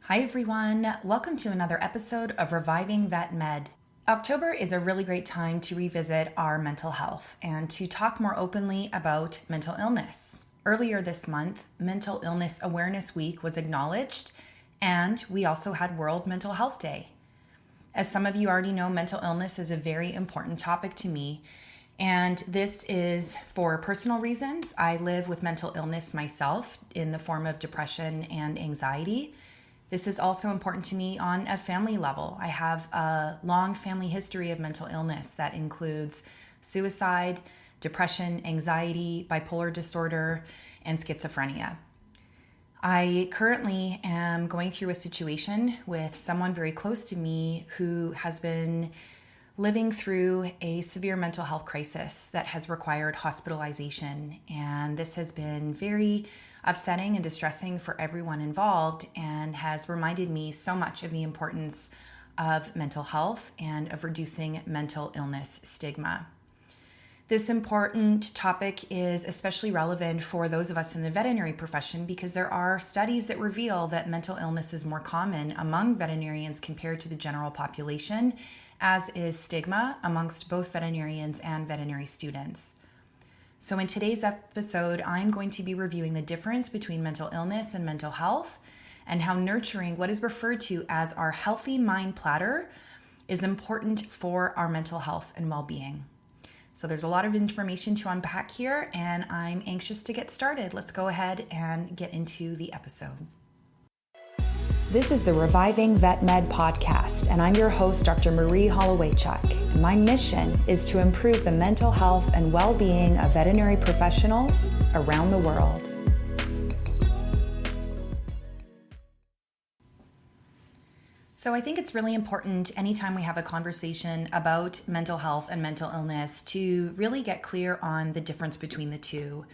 Hi everyone, welcome to another episode of Reviving Vet Med. October is a really great time to revisit our mental health and to talk more openly about mental illness. Earlier this month, Mental Illness Awareness Week was acknowledged, and we also had World Mental Health Day. As some of you already know, mental illness is a very important topic to me, and this is for personal reasons. I live with mental illness myself in the form of depression and anxiety. This is also important to me on a family level. I have a long family history of mental illness that includes suicide, depression, anxiety, bipolar disorder, and schizophrenia. I currently am going through a situation with someone very close to me who has been living through a severe mental health crisis that has required hospitalization. And this has been very upsetting and distressing for everyone involved and has reminded me so much of the importance of mental health and of reducing mental illness stigma. This important topic is especially relevant for those of us in the veterinary profession because there are studies that reveal that mental illness is more common among veterinarians compared to the general population, as is stigma amongst both veterinarians and veterinary students. So in today's episode, I'm going to be reviewing the difference between mental illness and mental health and how nurturing what is referred to as our Healthy Mind Platter is important for our mental health and well-being. So there's a lot of information to unpack here, and I'm anxious to get started. Let's go ahead and get into the episode. This is the Reviving Vet Med podcast, and I'm your host, Dr. Marie Hollowaychuk. My mission is to improve the mental health and well-being of veterinary professionals around the world. So I think it's really important anytime we have a conversation about mental health and mental illness to really get clear on the difference between the two.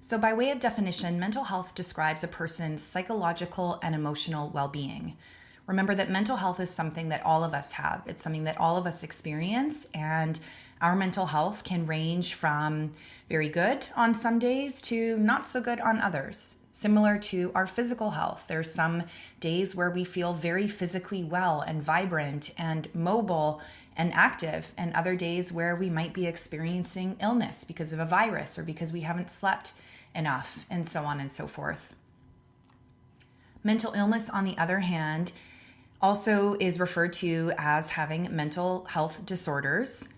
So by way of definition, mental health describes a person's psychological and emotional well-being. Remember that mental health is something that all of us have. It's something that all of us experience, and our mental health can range from very good on some days to not so good on others. Similar to our physical health, there's some days where we feel very physically well and vibrant and mobile and active, and other days where we might be experiencing illness because of a virus or because we haven't slept enough, and so on and so forth. Mental illness, on the other hand, also is referred to as having mental health disorders.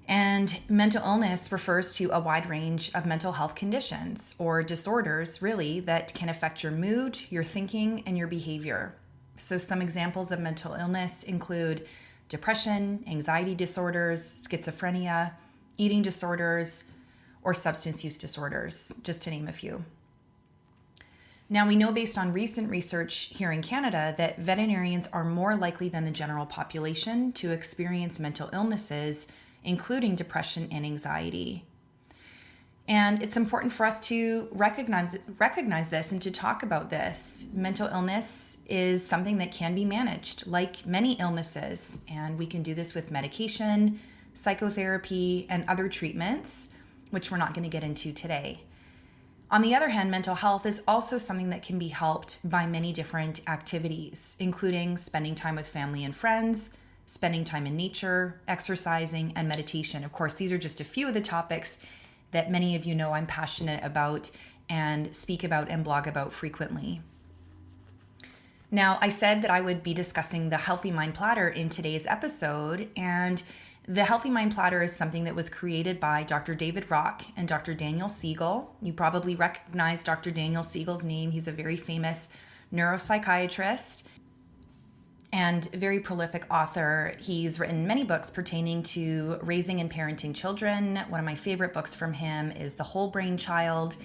And mental illness refers to a wide range of mental health conditions or disorders, really, that can affect your mood, your thinking, and your behavior. So some examples of mental illness include depression, anxiety disorders, schizophrenia, eating disorders, or substance use disorders, just to name a few. Now, we know based on recent research here in Canada that veterinarians are more likely than the general population to experience mental illnesses, including depression and anxiety. And it's important for us to recognize this and to talk about this. Mental illness is something that can be managed, like many illnesses, and we can do this with medication, psychotherapy, and other treatments, which we're not going to get into today. On the other hand, mental health is also something that can be helped by many different activities, including spending time with family and friends, spending time in nature, exercising, and meditation. Of course, these are just a few of the topics that many of you know I'm passionate about and speak about and blog about frequently. Now, I said that I would be discussing the Healthy Mind Platter in today's episode, and the Healthy Mind Platter is something that was created by Dr. David Rock and Dr. Daniel Siegel. You probably recognize Dr. Daniel Siegel's name. He's a very famous neuropsychiatrist and very prolific author. He's written many books pertaining to raising and parenting children. One of my favorite books from him is The Whole Brain Child,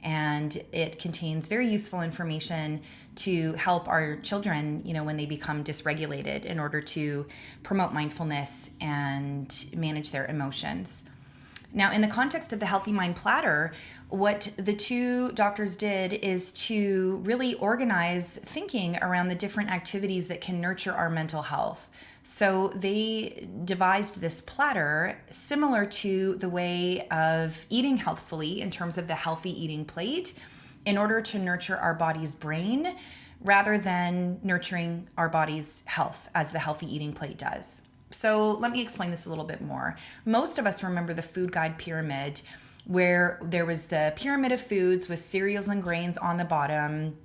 and it contains very useful information to help our children, when they become dysregulated, in order to promote mindfulness and manage their emotions. Now, in the context of the Healthy Mind Platter, what the two doctors did is to really organize thinking around the different activities that can nurture our mental health. So they devised this platter similar to the way of eating healthfully in terms of the healthy eating plate in order to nurture our body's brain, rather than nurturing our body's health as the healthy eating plate does. So let me explain this a little bit more. Most of us remember the food guide pyramid, where there was the pyramid of foods with cereals and grains on the bottom,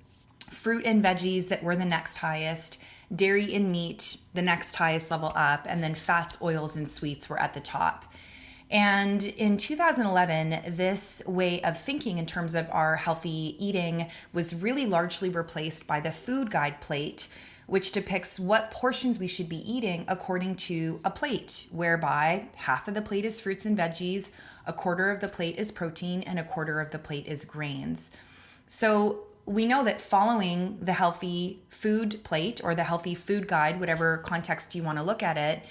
fruit and veggies that were the next highest, dairy and meat the next highest level up, and then fats, oils, and sweets were at the top. And in 2011, this way of thinking in terms of our healthy eating was really largely replaced by the food guide plate, which depicts what portions we should be eating according to a plate, whereby half of the plate is fruits and veggies, a quarter of the plate is protein, and a quarter of the plate is grains. So we know that following the healthy food plate or the healthy food guide, whatever context you want to look at it,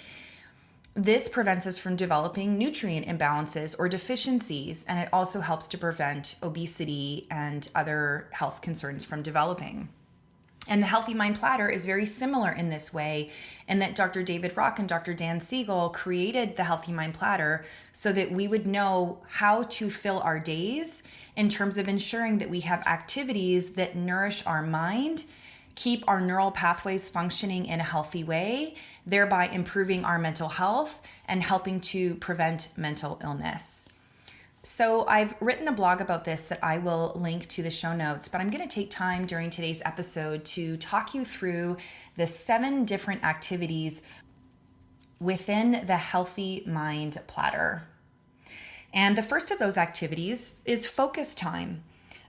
this prevents us from developing nutrient imbalances or deficiencies, and it also helps to prevent obesity and other health concerns from developing. And the Healthy Mind Platter is very similar in this way, in that Dr. David Rock and Dr. Dan Siegel created the Healthy Mind Platter so that we would know how to fill our days in terms of ensuring that we have activities that nourish our mind, keep our neural pathways functioning in a healthy way, thereby improving our mental health and helping to prevent mental illness. So I've written a blog about this that I will link to the show notes, but I'm going to take time during today's episode to talk you through the 7 different activities within the Healthy Mind Platter. And the first of those activities is focus time.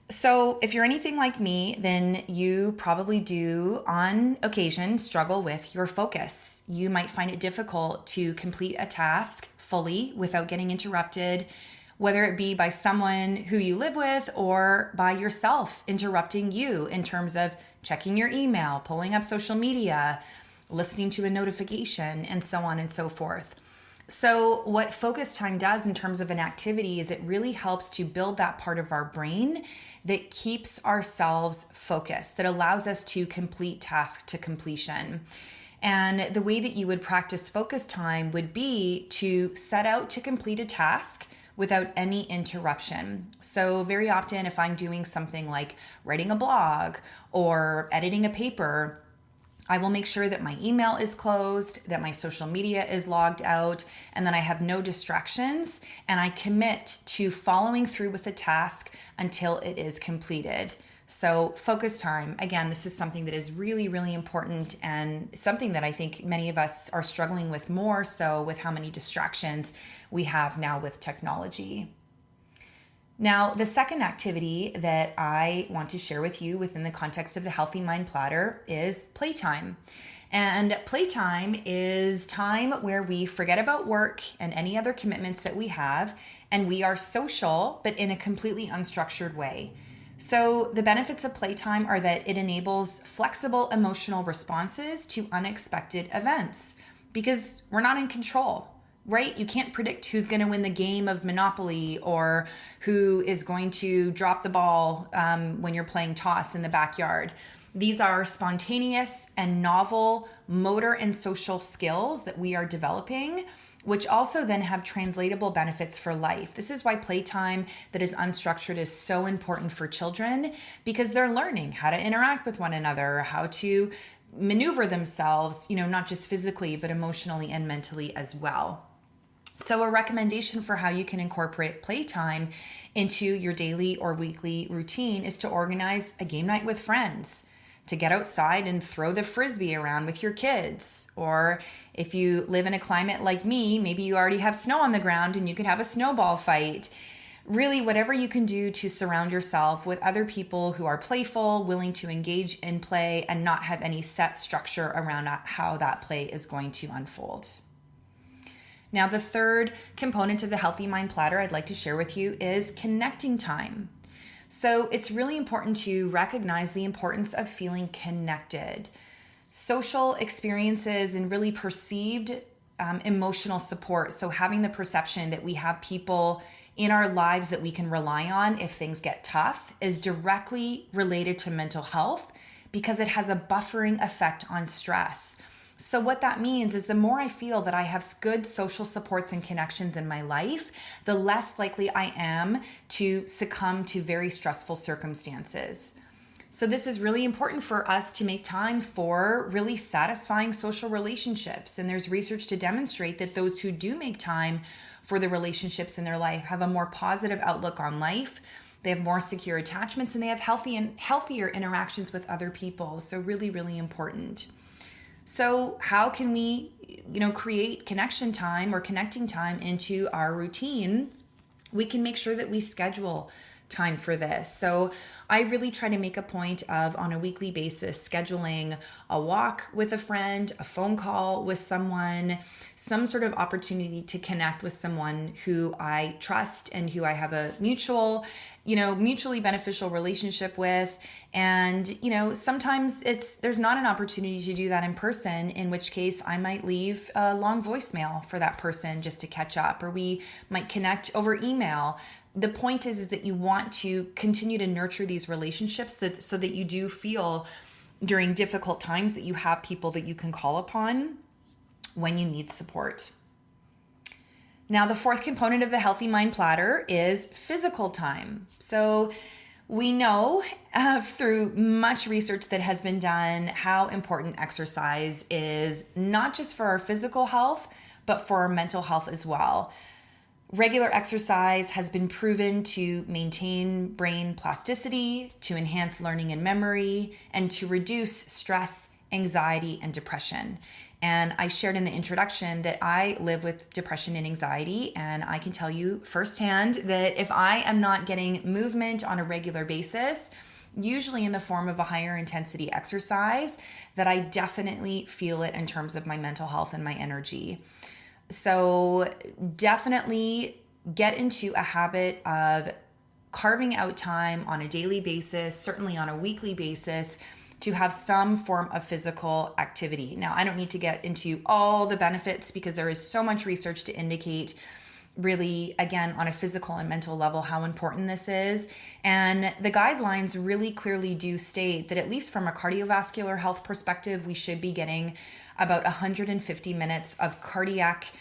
So if you're anything like me, then you probably do on occasion struggle with your focus. You might find it difficult to complete a task fully without getting interrupted, whether it be by someone who you live with or by yourself interrupting you in terms of checking your email, pulling up social media, listening to a notification, and so on and so forth. So what focus time does in terms of an activity is it really helps to build that part of our brain that keeps ourselves focused, that allows us to complete tasks to completion. And the way that you would practice focus time would be to set out to complete a task without any interruption. So very often if I'm doing something like writing a blog or editing a paper, I will make sure that my email is closed, that my social media is logged out, and then I have no distractions, and I commit to following through with the task until it is completed. So focus time, again, this is something that is really, really important and something that I think many of us are struggling with more so with how many distractions we have now with technology. Now, the second activity that I want to share with you within the context of the Healthy Mind Platter is playtime. And playtime is time where we forget about work and any other commitments that we have, and we are social, but in a completely unstructured way. So the benefits of playtime are that it enables flexible emotional responses to unexpected events because we're not in control. Right? You can't predict who's going to win the game of Monopoly or who is going to drop the ball when you're playing toss in the backyard. These are spontaneous and novel motor and social skills that we are developing, which also then have translatable benefits for life. This is why playtime that is unstructured is so important for children, because they're learning how to interact with one another, how to maneuver themselves, not just physically, but emotionally and mentally as well. So a recommendation for how you can incorporate playtime into your daily or weekly routine is to organize a game night with friends, to get outside and throw the frisbee around with your kids. Or if you live in a climate like me, maybe you already have snow on the ground and you could have a snowball fight. Really, whatever you can do to surround yourself with other people who are playful, willing to engage in play, and not have any set structure around how that play is going to unfold. Now, the third component of the Healthy Mind Platter I'd like to share with you is connecting time. So it's really important to recognize the importance of feeling connected. Social experiences and really perceived emotional support. So having the perception that we have people in our lives that we can rely on if things get tough is directly related to mental health because it has a buffering effect on stress. So what that means is the more I feel that I have good social supports and connections in my life, the less likely I am to succumb to very stressful circumstances. So this is really important for us to make time for really satisfying social relationships. And there's research to demonstrate that those who do make time for the relationships in their life have a more positive outlook on life. They have more secure attachments, and they have healthier interactions with other people. So really, really important. So how can we, create connection time or connecting time into our routine? We can make sure that we schedule time for this. So I really try to make a point of, on a weekly basis, scheduling a walk with a friend, a phone call with someone, some sort of opportunity to connect with someone who I trust and who I have a mutually beneficial relationship with. And, sometimes there's not an opportunity to do that in person, in which case I might leave a long voicemail for that person just to catch up, or we might connect over email. The point is that you want to continue to nurture these relationships so that you do feel during difficult times that you have people that you can call upon when you need support. Now, the fourth component of the Healthy Mind Platter is physical time. So we know through much research that has been done how important exercise is, not just for our physical health, but for our mental health as well. Regular exercise has been proven to maintain brain plasticity, to enhance learning and memory, and to reduce stress, anxiety, and depression. And I shared in the introduction that I live with depression and anxiety, and I can tell you firsthand that if I am not getting movement on a regular basis, usually in the form of a higher intensity exercise, that I definitely feel it in terms of my mental health and my energy. So definitely get into a habit of carving out time on a daily basis, certainly on a weekly basis, to have some form of physical activity. Now, I don't need to get into all the benefits because there is so much research to indicate really, again, on a physical and mental level, how important this is. And the guidelines really clearly do state that, at least from a cardiovascular health perspective, we should be getting about 150 minutes of cardiac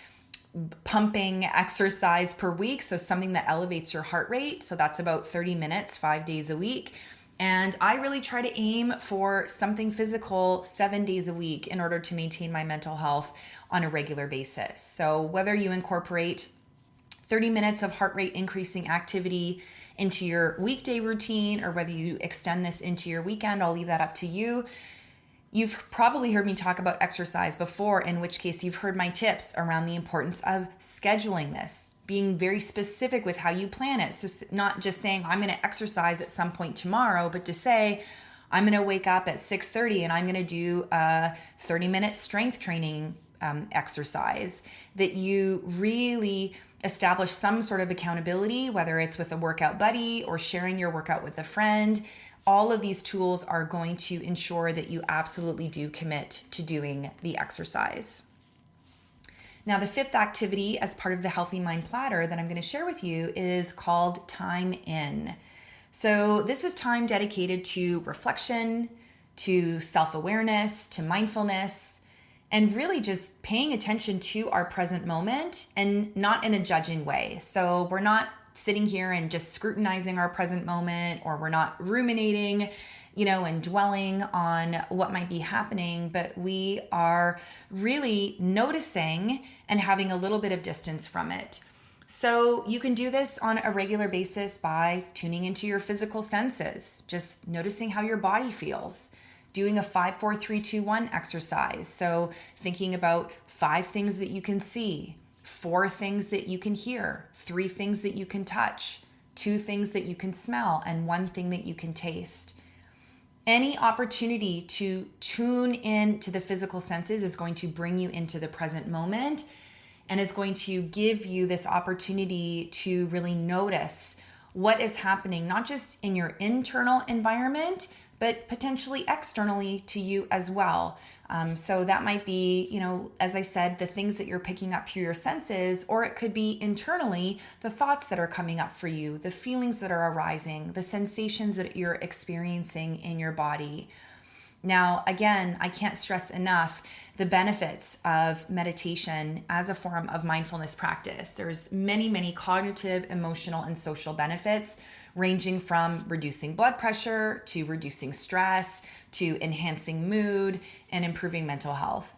pumping exercise per week. So something that elevates your heart rate. So that's about 30 minutes, 5 days a week. And I really try to aim for something physical 7 days a week in order to maintain my mental health on a regular basis. So whether you incorporate 30 minutes of heart rate increasing activity into your weekday routine, or whether you extend this into your weekend, I'll leave that up to you. You've probably heard me talk about exercise before, in which case you've heard my tips around the importance of scheduling this, being very specific with how you plan it. So not just saying, I'm going to exercise at some point tomorrow, but to say, I'm going to wake up at 6:30 and I'm going to do a 30-minute strength training exercise, that you really establish some sort of accountability, whether it's with a workout buddy or sharing your workout with a friend. All of these tools are going to ensure that you absolutely do commit to doing the exercise. Now, the fifth activity as part of the Healthy Mind Platter that I'm going to share with you is called Time In. So this is time dedicated to reflection, to self-awareness, to mindfulness, and really just paying attention to our present moment, and not in a judging way. So we're not sitting here and just scrutinizing our present moment, or we're not ruminating, and dwelling on what might be happening, but we are really noticing and having a little bit of distance from it. So you can do this on a regular basis by tuning into your physical senses, just noticing how your body feels, doing a 5, 4, 3, 2, 1 exercise. So thinking about 5 things that you can see, 4 things that you can hear, 3 things that you can touch, 2 things that you can smell, and 1 thing that you can taste. Any opportunity to tune in to the physical senses is going to bring you into the present moment, and is going to give you this opportunity to really notice what is happening, not just in your internal environment, but potentially externally to you as well. So that might be, as I said, the things that you're picking up through your senses, or it could be internally, the thoughts that are coming up for you, the feelings that are arising, the sensations that you're experiencing in your body. Now, again, I can't stress enough the benefits of meditation as a form of mindfulness practice. There's many, many cognitive, emotional, and social benefits ranging from reducing blood pressure to reducing stress to enhancing mood and improving mental health.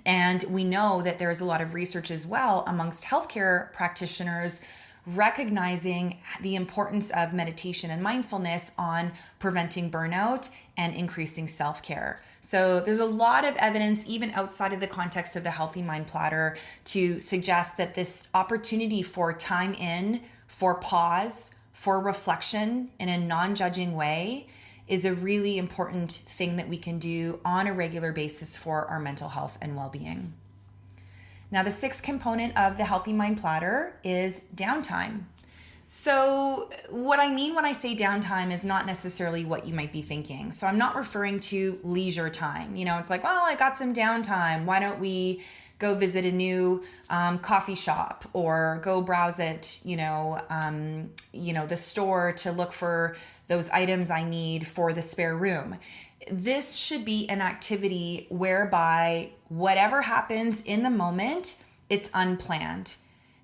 And we know that there is a lot of research as well amongst healthcare practitioners recognizing the importance of meditation and mindfulness on preventing burnout and increasing self-care. So there's a lot of evidence, even outside of the context of the Healthy Mind Platter, to suggest that this opportunity for time in, for pause, for reflection in a non-judging way is a really important thing that we can do on a regular basis for our mental health and well-being. Now, the sixth component of the Healthy Mind Platter is downtime. So what I mean when I say downtime is not necessarily what you might be thinking. So I'm not referring to leisure time. It's like, well, I got some downtime. Why don't we go visit a new coffee shop or go browse at, the store to look for those items I need for the spare room. This should be an activity whereby whatever happens in the moment, it's unplanned,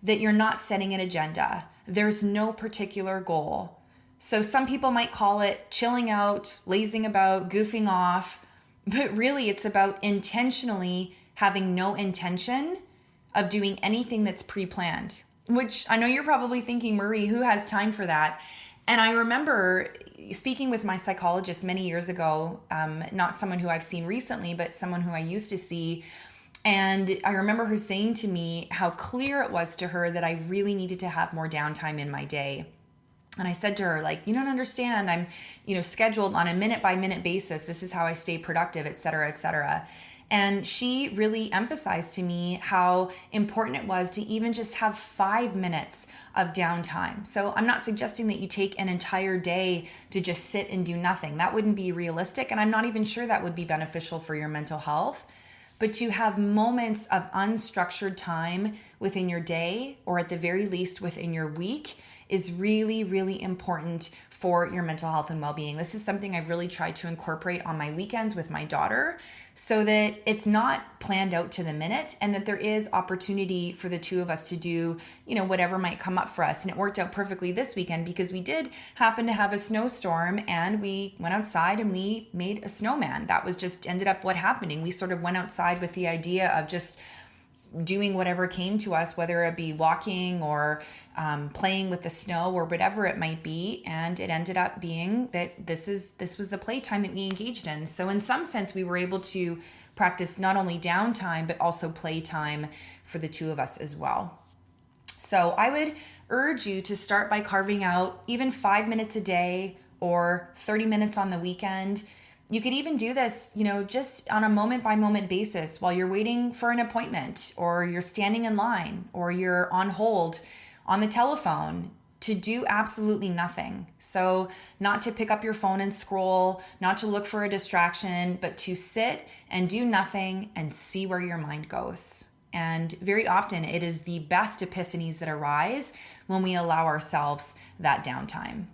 that you're not setting an agenda. There's no particular goal. So some people might call it chilling out, lazing about, goofing off, but really it's about intentionally having no intention of doing anything that's pre-planned, which I know you're probably thinking, Marie, who has time for that? And I remember speaking with my psychologist many years ago, not someone who I've seen recently, but someone who I used to see. And I remember her saying to me how clear it was to her that I really needed to have more downtime in my day. And I said to her, you don't understand. I'm, scheduled on a minute by minute basis. This is how I stay productive, et cetera, et cetera. And she really emphasized to me how important it was to even just have 5 minutes of downtime. So I'm not suggesting that you take an entire day to just sit and do nothing. That wouldn't be realistic. And I'm not even sure that would be beneficial for your mental health. But to have moments of unstructured time within your day, or at the very least within your week, is really, really important for your mental health and well-being. This is something I've really tried to incorporate on my weekends with my daughter so that it's not planned out to the minute and that there is opportunity for the two of us to do, whatever might come up for us. And it worked out perfectly this weekend because we did happen to have a snowstorm and we went outside and we made a snowman. That was just ended up what happening. We sort of went outside with the idea of just doing whatever came to us, whether it be walking or playing with the snow or whatever it might be. And it ended up being that this was the playtime that we engaged in. So in some sense, we were able to practice not only downtime, but also playtime for the two of us as well. So I would urge you to start by carving out even 5 minutes a day or 30 minutes on the weekend. You could even do this, just on a moment by moment basis while you're waiting for an appointment or you're standing in line or you're on hold on the telephone, to do absolutely nothing. So not to pick up your phone and scroll, not to look for a distraction, but to sit and do nothing and see where your mind goes. And very often it is the best epiphanies that arise when we allow ourselves that downtime.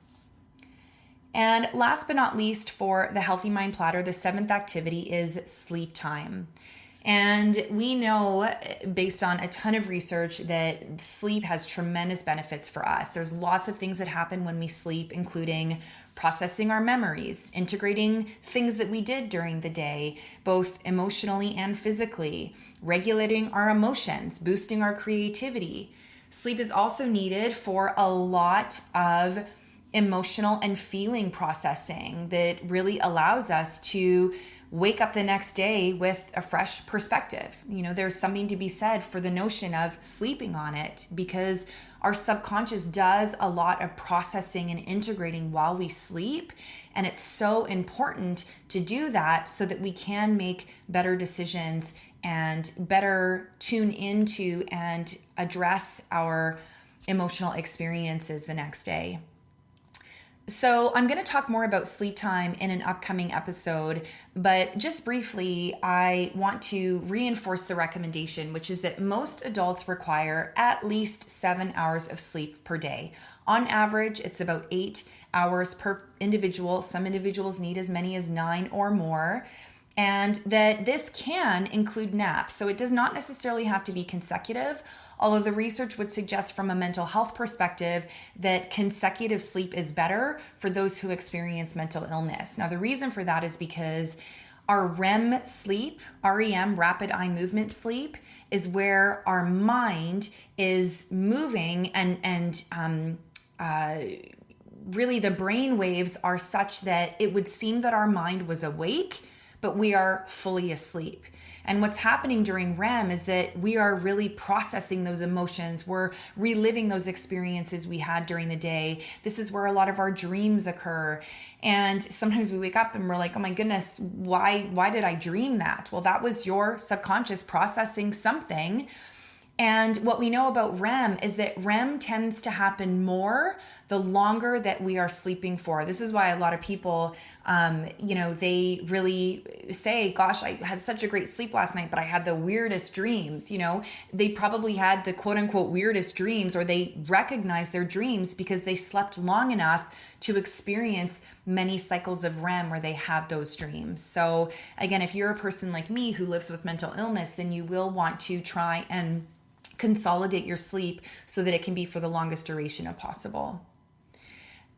And last but not least, for the Healthy Mind Platter, the seventh activity is sleep time. And we know, based on a ton of research, that sleep has tremendous benefits for us. There's lots of things that happen when we sleep, including processing our memories, integrating things that we did during the day, both emotionally and physically, regulating our emotions, boosting our creativity. Sleep is also needed for a lot of emotional and feeling processing that really allows us to wake up the next day with a fresh perspective. There's something to be said for the notion of sleeping on it, because our subconscious does a lot of processing and integrating while we sleep. And it's so important to do that so that we can make better decisions and better tune into and address our emotional experiences the next day. So I'm going to talk more about sleep time in an upcoming episode, but just briefly, I want to reinforce the recommendation, which is that most adults require at least 7 hours of sleep per day. On average, it's about 8 hours per individual. Some individuals need as many as 9 or more. and that this can include naps. So it does not necessarily have to be consecutive, although the research would suggest from a mental health perspective that consecutive sleep is better for those who experience mental illness. Now, the reason for that is because our REM sleep, REM, rapid eye movement sleep, is where our mind is moving and really the brain waves are such that it would seem that our mind was awake, but we are fully asleep. And what's happening during REM is that we are really processing those emotions. We're reliving those experiences we had during the day. This is where a lot of our dreams occur. And sometimes we wake up and we're like, oh my goodness, why did I dream that? Well, that was your subconscious processing something. And what we know about REM is that REM tends to happen more the longer that we are sleeping for. This is why a lot of people, they really say, gosh, I had such a great sleep last night, but I had the weirdest dreams. They probably had the quote unquote weirdest dreams, or they recognize their dreams because they slept long enough to experience many cycles of REM where they had those dreams. So again, if you're a person like me who lives with mental illness, then you will want to try and consolidate your sleep so that it can be for the longest duration of possible.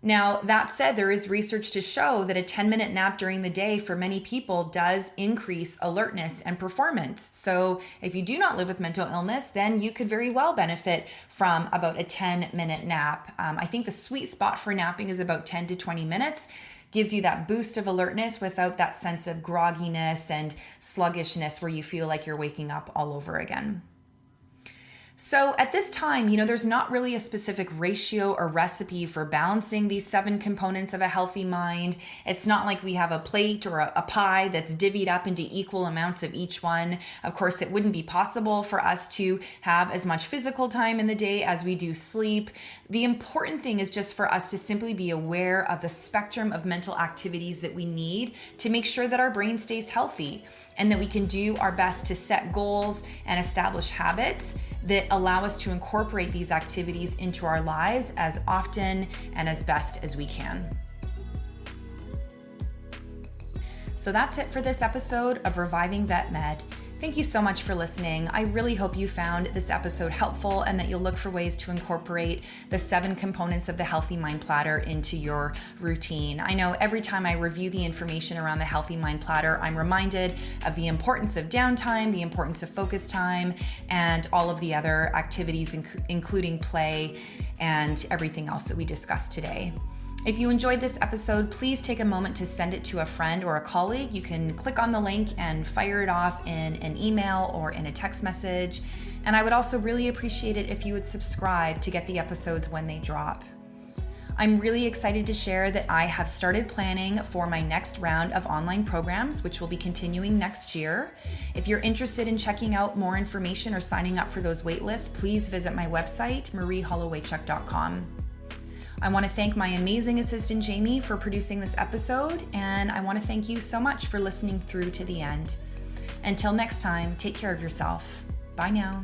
Now, that said, there is research to show that a 10-minute nap during the day for many people does increase alertness and performance. So if you do not live with mental illness, then you could very well benefit from about a 10-minute nap. I think the sweet spot for napping is about 10 to 20 minutes. Gives you that boost of alertness without that sense of grogginess and sluggishness where you feel like you're waking up all over again. So at this time, there's not really a specific ratio or recipe for balancing these 7 components of a healthy mind. It's not like we have a plate or a pie that's divvied up into equal amounts of each one. Of course, it wouldn't be possible for us to have as much physical time in the day as we do sleep. The important thing is just for us to simply be aware of the spectrum of mental activities that we need to make sure that our brain stays healthy, and that we can do our best to set goals and establish habits that allow us to incorporate these activities into our lives as often and as best as we can. So that's it for this episode of Reviving Vet Med. Thank you so much for listening. I really hope you found this episode helpful and that you'll look for ways to incorporate the 7 components of the Healthy Mind Platter into your routine. I know every time I review the information around the Healthy Mind Platter, I'm reminded of the importance of downtime, the importance of focus time, and all of the other activities, including play and everything else that we discussed today. If you enjoyed this episode, please take a moment to send it to a friend or a colleague. You can click on the link and fire it off in an email or in a text message. And I would also really appreciate it if you would subscribe to get the episodes when they drop. I'm really excited to share that I have started planning for my next round of online programs, which will be continuing next year. If you're interested in checking out more information or signing up for those waitlists, please visit my website, mariehollowaychuk.com. I want to thank my amazing assistant, Jamie, for producing this episode, and I want to thank you so much for listening through to the end. Until next time, take care of yourself. Bye now.